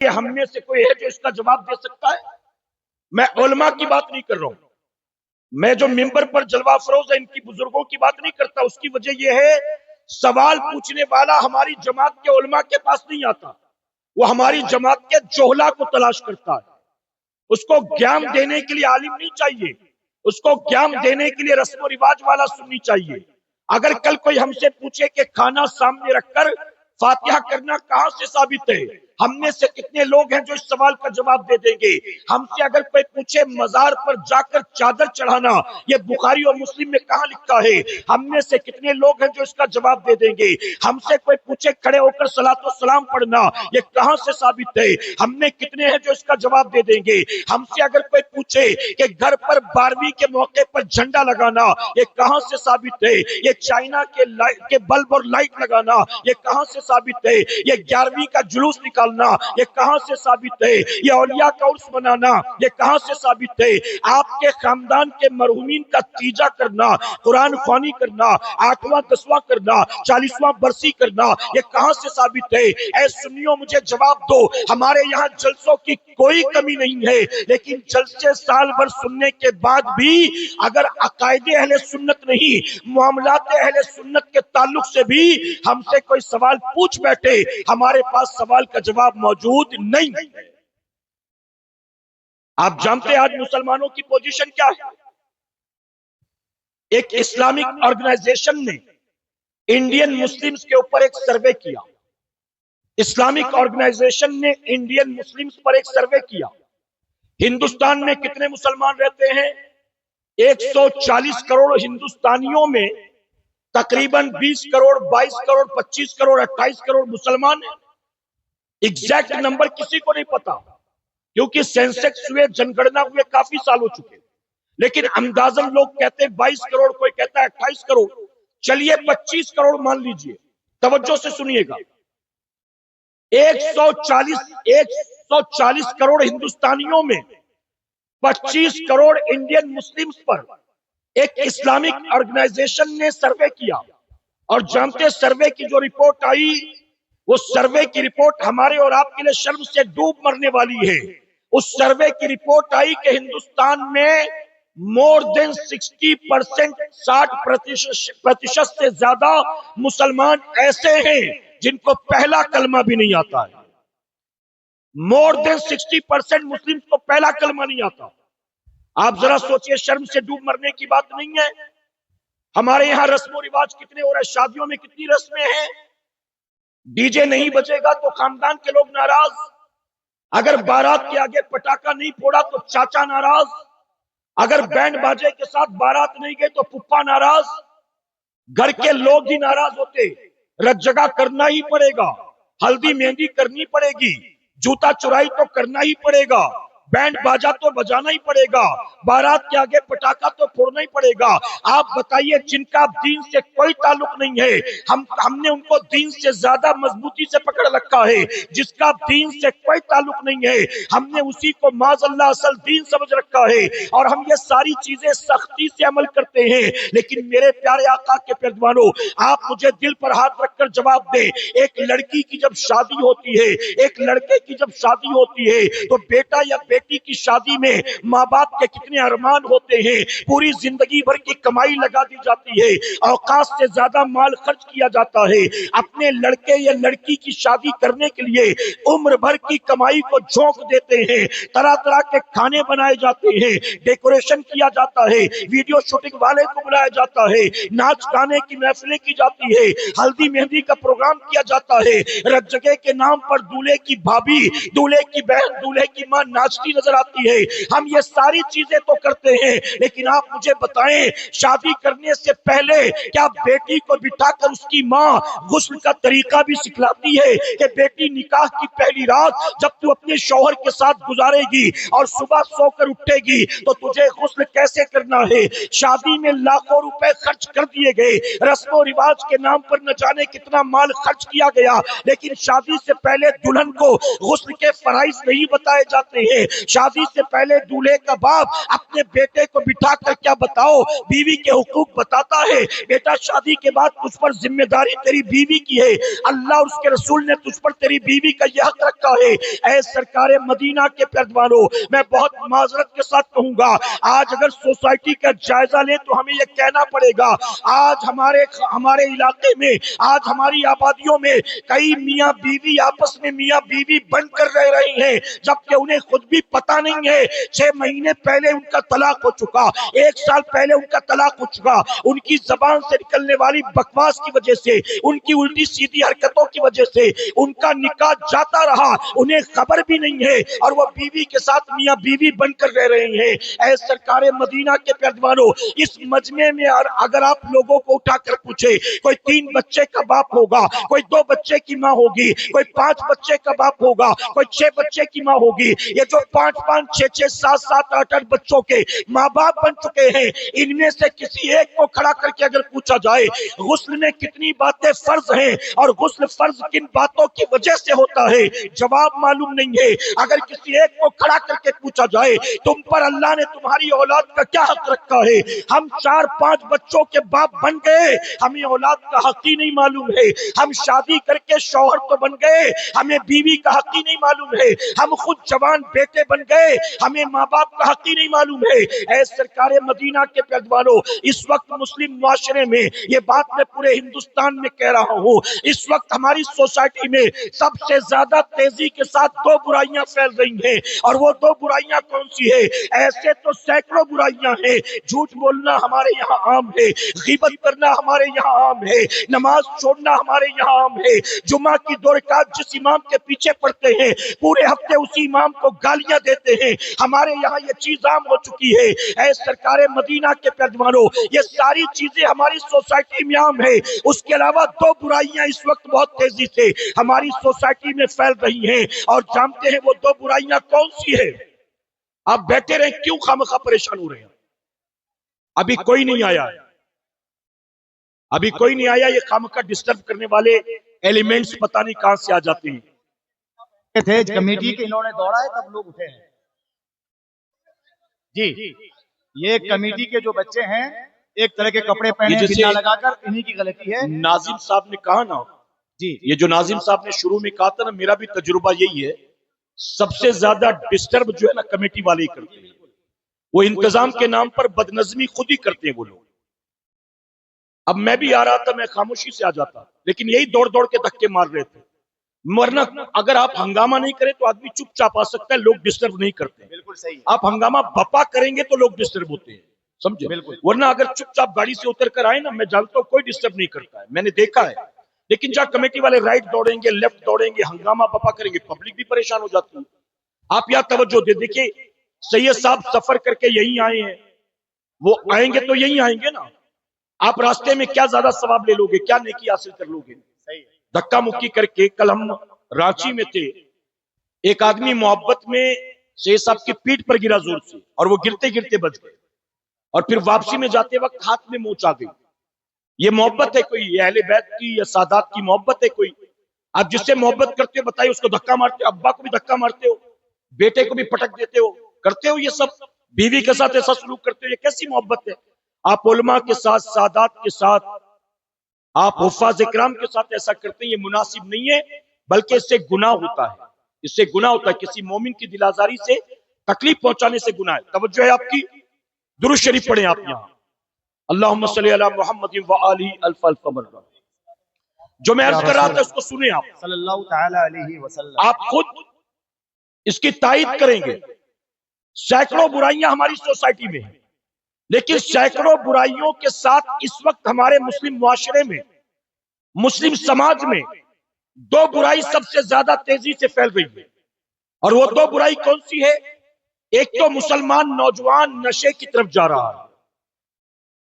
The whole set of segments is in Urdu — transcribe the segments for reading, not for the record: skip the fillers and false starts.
یہ ہم میں سے کوئی ہے جو اس کا جواب دے سکتا ہے؟ میں علماء کی بات نہیں کر رہا ہوں، میں جو ممبر پر جلوہ افروز ہے ان کی بزرگوں کی بات نہیں کرتا. اس کی وجہ یہ ہے سوال پوچھنے والا ہماری جماعت کے علماء کے پاس نہیں آتا، وہ ہماری جماعت کے جوہلا کو تلاش کرتا ہے. اس کو گیان دینے کے لیے عالم نہیں چاہیے، اس کو گیان دینے کے لیے رسم و رواج والا سننی چاہیے. اگر کل کوئی ہم سے پوچھے کہ کھانا سامنے رکھ کر فاتحہ کرنا کہاں سے ثابت ہے، ہم میں سے کتنے لوگ ہیں جو اس سوال کا جواب دے دیں گے؟ ہم سے اگر کوئی پوچھے مزار پر جا کر چادر چڑھانا یہ بخاری اور مسلم میں کہاں لکھا ہے، ہم میں سے کتنے لوگ ہیں جو اس کا جواب دے دیں گے؟ ہم سے کوئی پوچھے کھڑے ہو کر صلاۃ و سلام پڑھنا یہ کہاں سے ثابت ہے، ہم میں کتنے ہیں جو اس کا جواب دے دیں گے؟ ہم سے اگر کوئی پوچھے کہ گھر پر 12ویں کے موقع پر جھنڈا لگانا یہ کہاں سے ثابت ہے، یہ چائنا کے بلب اور لائٹ لگانا یہ کہاں سے ثابت ہے، یہ 11ویں کا جلوس نکالنا یہ کہاں سے ثابت ہے، یہ اولیاء کا عرس منانا یہ کہاں سے ثابت ہے، آپ کے خاندان کے مرحومین کا تیجا کرنا، قرآن خوانی کرنا، 8واں 10واں کرنا، 40واں برسی کرنا یہ کہاں سے ثابت ہے؟ اے سنیوں مجھے جواب دو. ہمارے یہاں جلسوں کی کوئی کمی نہیں ہے، لیکن جلسے سال بھر سننے کے بعد بھی اگر عقائد اہل سنت نہیں معاملات اہل سنت کے تعلق سے بھی ہم سے کوئی سوال پوچھ بیٹھے ہمارے پاس سوال کا جواب موجود نہیں ہے. آپ جانتے ہیں آج مسلمانوں کی پوزیشن کیا ہے؟ ایک اسلامک آرگنائزیشن نے انڈین مسلمز کے اوپر ایک سروے کیا. اسلامک آرگنائزیشن نے انڈین مسلمز پر ایک سروے کیا. ہندوستان میں کتنے مسلمان رہتے ہیں؟ 140 کروڑ ہندوستانیوں میں تقریباً 20 کروڑ 22 کروڑ 25 کروڑ 28 کروڑ مسلمان ہیں. ایگزیکٹ نمبر کسی کو نہیں پتا کیونکہ سینسیکس ہوئے جنگڑنا ہوئے کافی سال ہو چکے، لیکن اندازن لوگ کہتے ہیں 22 کروڑ، کوئی کہتا ہے 28 کروڑ. چلیے 25 کروڑ مان لیجئے. توجہ سے سنیے گا، 140 کروڑ ہندوستانیوں میں 25 کروڑ انڈین مسلمز پر ایک اسلامک آرگنائزیشن نے سروے کیا. اور جانتے سروے کی جو رپورٹ آئی، وہ سروے کی رپورٹ ہمارے اور آپ کے لیے شرم سے ڈوب مرنے والی ہے. اس سروے کی رپورٹ آئی کہ ہندوستان میں مور دین 60%، 60% سے زیادہ مسلمان ایسے ہیں جن کو پہلا کلمہ بھی نہیں آتا ہے. مور دین 60% مسلم کو پہلا کلمہ نہیں آتا. آپ ذرا سوچئے، شرم سے ڈوب مرنے کی بات نہیں ہے. ہمارے یہاں رسم و رواج کتنے ہو رہے ہیں، شادیوں میں کتنی رسمیں ہیں. ڈی جے نہیں بجے گا تو خاندان کے لوگ ناراض، اگر بارات کے آگے پٹاخہ نہیں پھوڑا تو چاچا ناراض، اگر بینڈ باجے کے ساتھ بارات نہیں گئے تو پھپھا ناراض، گھر کے لوگ ہی ناراض ہوتے. رت جگہ کرنا ہی پڑے گا، ہلدی مہندی کرنی پڑے گی، جوتا چرائی تو کرنا ہی پڑے گا، بینڈ باجا تو بجانا ہی پڑے گا، بارات کے آگے پٹاخہ تو پھوڑنا ہی پڑے گا. آپ بتائیے جن کا دین سے کوئی تعلق نہیں ہے، ہم نے ان کو دین سے زیادہ مضبوطی سے پکڑ رکھا ہے. جس کا دین سے کوئی تعلق نہیں ہے ہم نے اسی کو معاذ اللہ اصل دین سمجھ رکھا ہے، اور ہم یہ ساری چیزیں سختی سے عمل کرتے ہیں. لیکن میرے پیارے آقا کے پیروانوں، آپ مجھے دل پر ہاتھ رکھ کر جواب دیں. ایک لڑکی کی جب شادی ہوتی ہے، ایک لڑکے کی جب شادی ہوتی ہے، تو بیٹا یا بیٹی کی شادی میں ماں باپ کے کتنے ارمان ہوتے ہیں. پوری زندگی بھر کی کمائی لگا دی جاتی ہے، اوقات سے زیادہ مال خرچ کیا جاتا ہے. اپنے لڑکے یا لڑکی کی شادی کرنے کے لیے عمر بھر کی کمائی کو جھونک دیتے ہیں. طرح طرح کے کھانے بنائے جاتے ہیں، ڈیکوریشن کیا جاتا ہے، ویڈیو شوٹنگ والے کو بلایا جاتا ہے، ناچ گانے کی محفلیں کی جاتی ہے، ہلدی مہندی کا پروگرام کیا جاتا ہے. رت جگہ کے نام پر دولہے کی بھابھی، دولہے کی بہن، دولہے کی ماں ناچتی نظر آتی ہے. ہم یہ ساری چیزیں تو کرتے ہیں، لیکن آپ مجھے بتائیں شادی کرنے سے پہلے کیا بیٹی کو بٹھا کر اس کی ماں غسل کا طریقہ بھی سکھلاتی ہے کہ بیٹی نکاح کی پہلی رات جب تو اپنے شوہر کے ساتھ گزارے گی اور صبح سو کر اٹھے گی تو تجھے غسل کیسے کرنا ہے؟ شادی میں لاکھوں روپے خرچ کر دیے گئے، رسم و رواج کے نام پر نہ جانے کتنا مال خرچ کیا گیا، لیکن شادی سے پہلے دلہن کو غسل کے فرائض نہیں بتائے جاتے ہیں. شادی سے پہلے دولہے کا باپ اپنے بیٹے کو بٹھا کر کیا بتاؤ بیوی کے حقوق بتاتا ہے، بیٹا شادی کے بعد تجھ پر ذمہ داری تیری بیوی کی ہے، اللہ اور اس کے رسول نے تجھ پر تیری بیوی کا یہ حق رکھا ہے۔ اے سرکار مدینہ کے پیروانوں، میں بہت معذرت کے ساتھ کہوں گا، آج اگر سوسائٹی کا جائزہ لیں تو ہمیں یہ کہنا پڑے گا، آج ہمارے علاقے میں، آج ہماری آبادیوں میں کئی میاں بیوی آپس میں میاں بیوی بن کر رہ رہی ہیں، جبکہ انہیں خود بھی پتہ نہیں ہے 6 مہینے پہلے ان کا طلاق ہو چکا، 1 سال پہلے ان کا طلاق ہو چکا، ان کی زبان سے نکلنے والی بکواس کی وجہ سے، ان کی الٹی سیدھی حرکتوں کی وجہ سے ان کا نکاح جاتا رہا، انہیں خبر بھی نہیں ہے، اور وہ بیوی کے ساتھ میاں بیوی بن کر رہ رہے ہیں۔ اے سرکار مدینہ کے پیروانوں، اس مجمع میں اگر آپ لوگوں کو اٹھا کر پوچھے، کوئی 3 بچے کا باپ ہوگا، کوئی 2 بچے کی ماں ہوگی، کوئی 5 بچے کا باپ ہوگا، کوئی 6 بچے کی ماں ہوگی، یہ جو 5 6 7 7 8 بچوں کے ماں باپ بن چکے ہیں، ان میں سے کسی ایک کو کھڑا کر کے اگر پوچھا جائے غسل میں کتنی باتیں فرض ہیں اور غسل فرض کن باتوں کی وجہ سے ہوتا ہے، جواب معلوم نہیں ہے۔ اگر کسی ایک کو کھڑا کر کے پوچھا جائے تم پر اللہ نے تمہاری اولاد کا کیا حق رکھا ہے، ہم 4 5 بچوں کے باپ بن گئے، ہمیں اولاد کا حق ہی نہیں معلوم ہے، ہم شادی کر کے شوہر تو بن گئے، ہمیں بیوی کا حق ہی نہیں معلوم ہے، ہم خود جوان بیٹے بن گئے، ہمیں ماں باپ کا حق ہی نہیں معلوم ہے۔ اے سرکار مدینہ کے پیروانوں، اس وقت مسلم معاشرے میں یہ بات میں پورے ہندوستان میں کہہ رہا ہوں، اس وقت ہماری سوسائٹی میں سب سے زیادہ تیزی کے ساتھ 2 برائیاں پھیل رہی ہیں، اور وہ 2 برائیاں کون سی ہے؟ ایسے تو سینکڑوں برائیاں ہیں، جھوٹ بولنا ہمارے یہاں عام ہے، غیبت کرنا ہمارے یہاں عام ہے، نماز چھوڑنا ہمارے یہاں عام ہے، جمعہ کی 2 رکعت جس امام کے پیچھے پڑھتے ہیں پورے ہفتے اسی امام کو گالیاں دیتے ہیں، ہمارے یہاں یہ چیز عام ہو چکی ہے۔ اے سرکار مدینہ کے پیروانوں، یہ ساری چیزیں ہماری سوسائٹی میں عام ہے، اس کے علاوہ 2 برائیاں اس وقت بہت تیزی سے ہماری سوسائٹی میں پھیل رہی ہیں، اور جانتے ہیں وہ 2 برائیاں کون سی ہے؟ آپ بیٹھے رہیں، کیوں خامخواہ پریشان ہو رہے ہیں؟ ابھی کوئی نہیں آیا ہے، ابھی کوئی نہیں آیا، یہ خامخواہ ڈسٹرب کرنے والے ایلیمنٹس پتہ نہیں کہاں سے آ جاتے ہیں۔ تھے کمیٹی کے انہوں نے دوڑا ہے تب لوگ اٹھے ہیں جی، یہ کمیٹی کے جو بچے ہیں ایک طرح کے کپڑے پہنے بنا لگا کر، انہی کی غلطی ہے۔ ناظم صاحب نے کہا نا، جی یہ جو ناظم صاحب نے شروع میں کہا تھا نا، میرا بھی تجربہ یہی ہے، سب سے زیادہ ڈسٹرب جو ہے نا کمیٹی والے ہی کرتے ہیں، وہ انتظام کے نام پر بدنظمی خود ہی کرتے ہیں وہ لوگ۔ اب میں بھی آ رہا تھا، میں خاموشی سے آ جاتا، لیکن یہی دوڑ دوڑ کے دھکے مار رہے تھے، ورنہ اگر آپ ہنگامہ نہیں کریں تو آدمی چپ چاپ آ سکتا ہے، لوگ ڈسٹرب نہیں کرتے۔ بالکل صحیح، آپ ہنگامہ بپا کریں گے تو لوگ ڈسٹرب ہوتے ہیں، سمجھے؟ بالکل، ورنہ اگر چپ چاپ گاڑی سے اتر کر آئے نا، میں جانتا ہوں کوئی ڈسٹرب نہیں کرتا ہے، میں نے دیکھا ہے۔ لیکن جہاں کمیٹی والے رائٹ دوڑیں گے، لیفٹ دوڑیں گے، ہنگامہ بپا کریں گے، پبلک بھی پریشان ہو جاتی ہے۔ آپ یہاں توجہ دے، دیکھیں سید صاحب سفر کر کے یہیں آئے ہیں، وہ آئیں گے تو یہیں آئیں گے نا، آپ راستے میں کیا زیادہ ثواب لے لوگے، کیا نیکی حاصل کر لوگے؟ دھکا مکی کر کے۔ کل ہم رانچی میں تھے، ایک آدمی محبت میں سید صاحب کی پیٹھ پر گرا زور سے، اور وہ گرتے گرتے بچ گئے، اور پھر واپسی میں جاتے وقت ہاتھ میں موچ آ گئی۔ یہ محبت ہے کوئی؟ یہ اہل بیت کی یا سادات کی محبت ہے کوئی؟ آپ جس سے محبت کرتے ہو بتائیے، اس کو دھکا مارتے ہو، ابا کو بھی دھکا مارتے ہو، بیٹے کو بھی پٹک دیتے ہو، کرتے ہو یہ سب، بیوی کے ساتھ ایسا سلوک کرتے ہو، یہ کیسی محبت ہے؟ آپ علماء کے ساتھ، سادات کے ساتھ، آپ حفاظ اکرام کے ساتھ ایسا کرتے ہیں، یہ مناسب نہیں ہے، بلکہ اس سے گناہ ہوتا ہے، اس سے گناہ ہوتا ہے، کسی مومن کی دل آزاری سے، تکلیف پہنچانے سے گناہ ہے۔ توجہ ہے آپ کی؟ درود شریف پڑھیں آپ یہاں، اللہم صلی علی محمد وآلہ الف الف مرہ۔ جو میں عرض کر رہا تھا اس کو سنیں آپ، صلی اللہ تعالی علیہ وسلم، آپ خود اس کی تائید کریں گے۔ سینکڑوں برائیاں ہماری سوسائٹی میں ہیں، لیکن سینکڑوں برائیوں کے ساتھ اس وقت ہمارے مسلم معاشرے میں، مسلم سماج میں 2 برائی سب سے زیادہ تیزی سے پھیل رہی ہے، اور وہ 2 برائی کون سی ہے؟ ایک تو مسلمان نوجوان نشے کی طرف جا رہا ہے،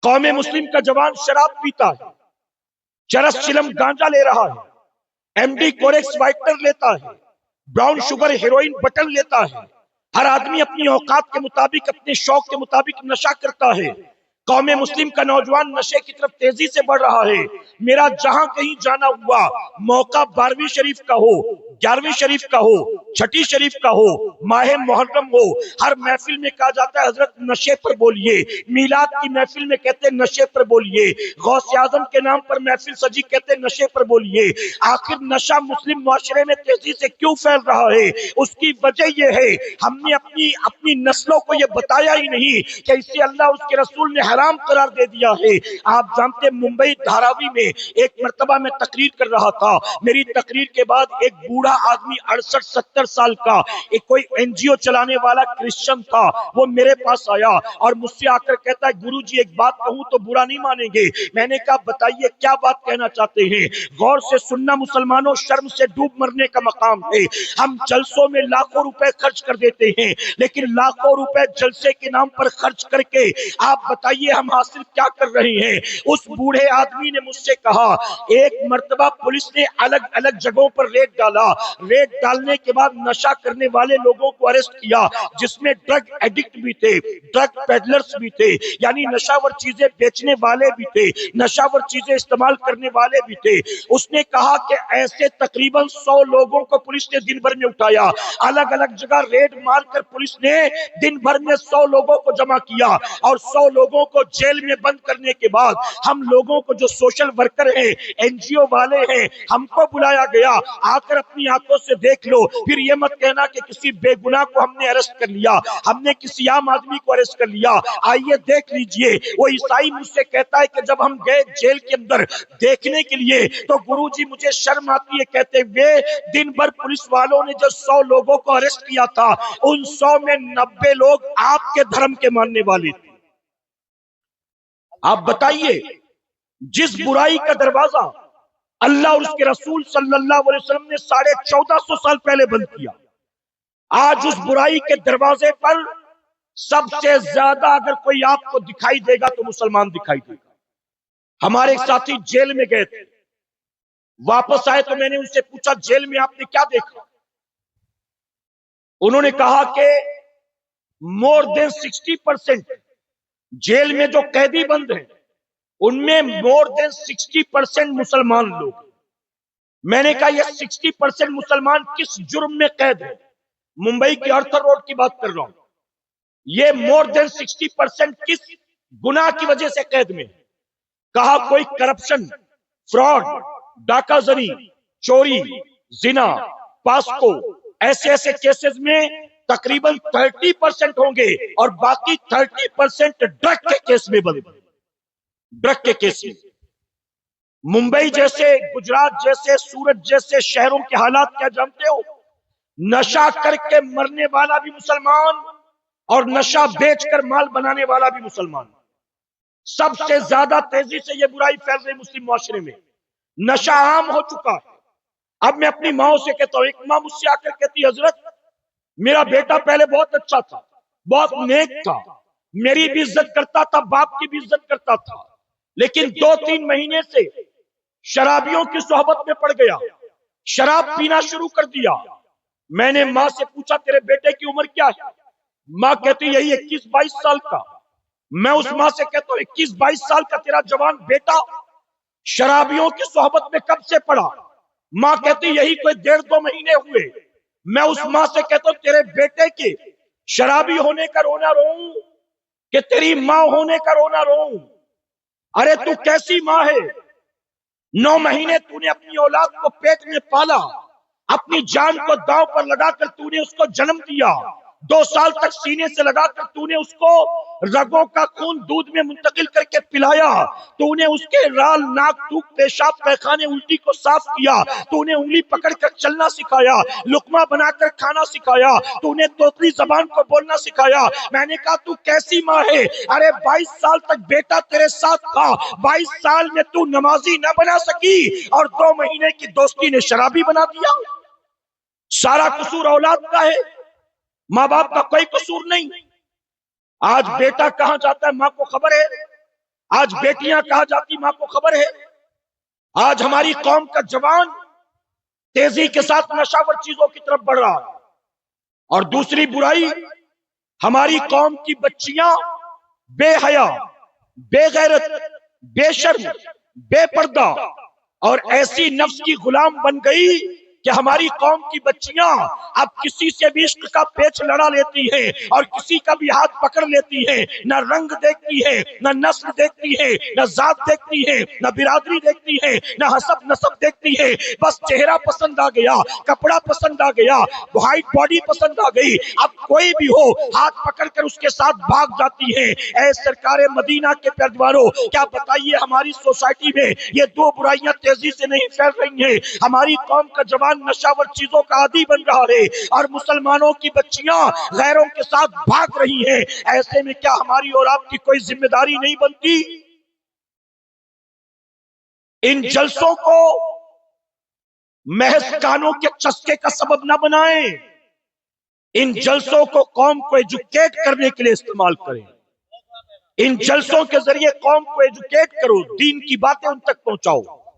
قوم مسلم کا جوان شراب پیتا ہے، چرس چلم گانجا لے رہا ہے، ایم ڈی کوریکس وائٹنر لیتا ہے، براؤن شوگر ہیروئن بٹن لیتا ہے، ہر آدمی اپنی اوقات کے مطابق، اپنے شوق کے مطابق نشہ کرتا ہے۔ قوم مسلم کا نوجوان نشے کی طرف تیزی سے بڑھ رہا ہے. میرا جہاں کہیں جانا ہوا، موقع 12ویں شریف کا ہو، 11ویں شریف کا ہو، 6ٹھی شریف کا ہو، ماہ محرم ہو، ہر محفل میں کہا جاتا ہے حضرت نشے پر بولیے. میلاد کی محفل میں کہتے ہیں نشے پر بولیے. غوث اعظم کے نام پر محفل سجی، کہتے ہیں نشے پر بولیے. آخر نشہ مسلم معاشرے میں تیزی سے کیوں پھیل رہا ہے؟ اس کی وجہ یہ ہے ہم نے اپنی نسلوں کو یہ بتایا ہی نہیں کہ اسے اللہ اس کے رسول نے حرام قرار دے دیا ہے. آپ جانتے ہیں ممبئی دھاراوی میں ایک مرتبہ میں تقریر کر رہا تھا. میری تقریر کے بعد ایک بوڑھا آدمی 68-70 سال کا، ایک کوئی این جی او چلانے والا کرسچن تھا، وہ میرے پاس آیا اور مجھ سے آ کر کہتا ہے گرو جی ایک بات کہوں تو برا نہیں مانیں گے. میں نے کہا بتائیے کیا بات کہنا چاہتے ہیں؟ غور سے سننا مسلمانوں، شرم سے ڈوب مرنے کا مقام ہے. ہم جلسوں میں لاکھوں روپے خرچ کر دیتے ہیں، لیکن لاکھوں روپے جلسے کے نام پر خرچ کر کے آپ بتائیے ہم حاصل کیا کر رہے ہیں؟ اس بوڑھے آدمی نے مجھ سے کہا ایک مرتبہ پولیس نے الگ الگ جگہوں پر ریڈ ڈالا. ریڈ ڈالنے کے بعد نشہ کرنے والے لوگوں کو اریسٹ کیا، جس میں ڈرگ ایڈکٹ بھی تھے، ڈرگ پیڈلرز بھی تھے، یعنی نشاور چیزیں بیچنے والے بھی تھے، نشاور چیزیں استعمال کرنے والے بھی تھے. اس نے کہا کہ ایسے تقریباً 100 لوگوں کو پولیس نے دن بھر میں اٹھایا. الگ الگ جگہ ریڈ مار کر پولیس نے دن بھر میں 100 لوگوں کو جمع کیا اور 100 لوگوں کو جیل میں بند کرنے کے بعد ہم لوگوں کو جو سوشل ورکر ہیں، این جی او والے ہیں، ہم کو بلایا گیا آ کر اپنی آنکھوں سے دیکھ لو. پھر یہ مت کہنا کہ کسی بے گناہ کو ہم نے اریسٹ کر لیا، ہم نے کسی عام آدمی کو اریسٹ کر لیا. آئیے دیکھ لیجئے. وہ عیسائی مجھ سے کہتا ہے کہ جب ہم گئے جیل کے اندر دیکھنے کے لیے تو گرو جی مجھے شرم آتی ہے کہتے ہوئے دن بھر پولیس والوں نے جو 100 لوگوں کو اریسٹ کیا تھا ان 100 میں 90 لوگ آپ کے دھرم کے ماننے والے تھے. آپ بتائیے جس برائی کا دروازہ اللہ اور اس کے رسول صلی اللہ علیہ وسلم نے 1450 سال پہلے بند کیا، آج اس برائی کے دروازے پر سب سے زیادہ اگر کوئی آپ کو دکھائی دے گا تو مسلمان دکھائی دے گا. ہمارے ایک ساتھی جیل میں گئے تھے، واپس آئے تو میں نے ان سے پوچھا جیل میں آپ نے کیا دیکھا؟ انہوں نے کہا کہ مور دین 60% جیل میں جو قیدی بند ہیں ان میں مور دین 60% مسلمان لوگ. میں نے کہا یہ 60% مسلمان کس جرم میں قید ہیں؟ ممبئی کی آرتھر روڈ کی بات کر رہا ہوں. یہ مور دین 60% کس گناہ کی وجہ سے قید میں؟ کہا کوئی کرپشن، فراڈ، ڈاکہ زنی، چوری، زنا، پاسکو، ایسے کیسز میں تقریباً 30% ہوں گے اور باقی 30% ڈرگ کے کیس میں بند. ڈرگ کے کیس میں ممبئی جیسے، گجرات جیسے، سورت جیسے شہروں کے حالات کیا جانتے ہو؟ نشہ کر کے مرنے والا بھی مسلمان اور نشہ بیچ کر مال بنانے والا بھی مسلمان. سب سے زیادہ تیزی سے یہ برائی پھیل رہی مسلم معاشرے میں. نشہ عام ہو چکا ہے. اب میں اپنی ماں سے کہتا ہوں، ایک ماں مجھ سے آ کر کہتی حضرت میرا بیٹا پہلے بہت اچھا تھا، بہت نیک تھا، میری بھی عزت کرتا تھا، باپ کی بھی عزت کرتا تھا، لیکن 2-3 مہینے سے شرابیوں کی صحبت میں پڑ گیا، شراب پینا شروع کر دیا. میں نے ماں سے پوچھا تیرے بیٹے کی عمر کیا ہے؟ ماں کہتی یہی 21-22 سال کا. میں اس ماں سے کہتا ہوں 21-22 سال کا تیرا جوان بیٹا شرابیوں کی صحبت میں کب سے پڑا؟ ماں کہتی یہی کوئی 1.5-2 مہینے ہوئے. میں اس ماں سے کہتا ہوں تیرے بیٹے کے شرابی ہونے کا رونا روؤں کہ تیری ماں ہونے کا رونا روؤں؟ ارے تو کیسی ماں ہے؟ 9 مہینے تو نے اپنی اولاد کو پیٹ میں پالا، اپنی جان کو داؤ پر لگا کر تو نے اس کو جنم دیا، 2 سال تک سینے سے لگا کر تو نے اس کو رگوں کا خون دودھ میں منتقل کر کے پلایا، تو نے اس کے رال، ناک، تھوک، پیشاب، پیخانے، الٹی کو صاف کیا، تو نے انگلی پکڑ کر چلنا سکھایا، لقمہ بنا کر کھانا سکھایا، تو نے توتلی زبان کو بولنا سکھایا. میں نے کہا تو کیسی ماں ہے؟ ارے 22 سال تک بیٹا تیرے ساتھ تھا، 22 سال میں تو نمازی نہ بنا سکی اور 2 مہینے کی دوستی نے شرابی بنا دیا. سارا قصور اولاد کا ہے، ماں باپ کا کوئی قصور نہیں. آج بیٹا کہاں جاتا ہے ماں کو خبر ہے، آج بیٹیاں کہاں جاتی ماں کو خبر ہے. آج ہماری قوم کا جوان تیزی کے ساتھ نشاور چیزوں کی طرف بڑھ رہا ہے. اور دوسری برائی، ہماری قوم کی بچیاں بے حیا، بے غیرت، بے شرم، بے پردہ اور ایسی نفس کی غلام بن گئی کہ ہماری قوم کی بچیاں اب کسی سے بھی عشق کا پیچ لڑا لیتی ہیں اور کسی کا بھی ہاتھ پکڑ لیتی ہیں، نہ رنگ دیکھتی ہیں، نہ نسل دیکھتی ہیں، نہ ذات دیکھتی ہیں، نہ برادری دیکھتی ہیں، نہ حسب نسب دیکھتی ہیں، بس چہرہ پسند آ گیا، کپڑا پسند آ گیا، وائٹ باڈی پسند آ گئی، اب کوئی بھی ہو ہاتھ پکڑ کر اس کے ساتھ بھاگ جاتی ہیں۔ اے سرکار مدینہ کے پیروانوں، کیا بتائیے ہماری سوسائٹی میں یہ دو برائیاں تیزی سے نہیں پھیل رہی ہیں؟ ہماری قوم کا جوان نشاور چیزوں کا عادی بن رہا ہے اور مسلمانوں کی بچیاں غیروں کے ساتھ بھاگ رہی ہیں۔ ایسے میں کیا ہماری اور آپ کی کوئی ذمہ داری نہیں بنتی؟ ان جلسوں کو محض کانوں کے چسکے کا سبب نہ بنائیں، ان جلسوں کو قوم کو ایجوکیٹ کرنے کے لیے استعمال کریں۔ ان جلسوں کے ذریعے قوم کو ایجوکیٹ کرو، دین کی باتیں ان تک پہنچاؤ۔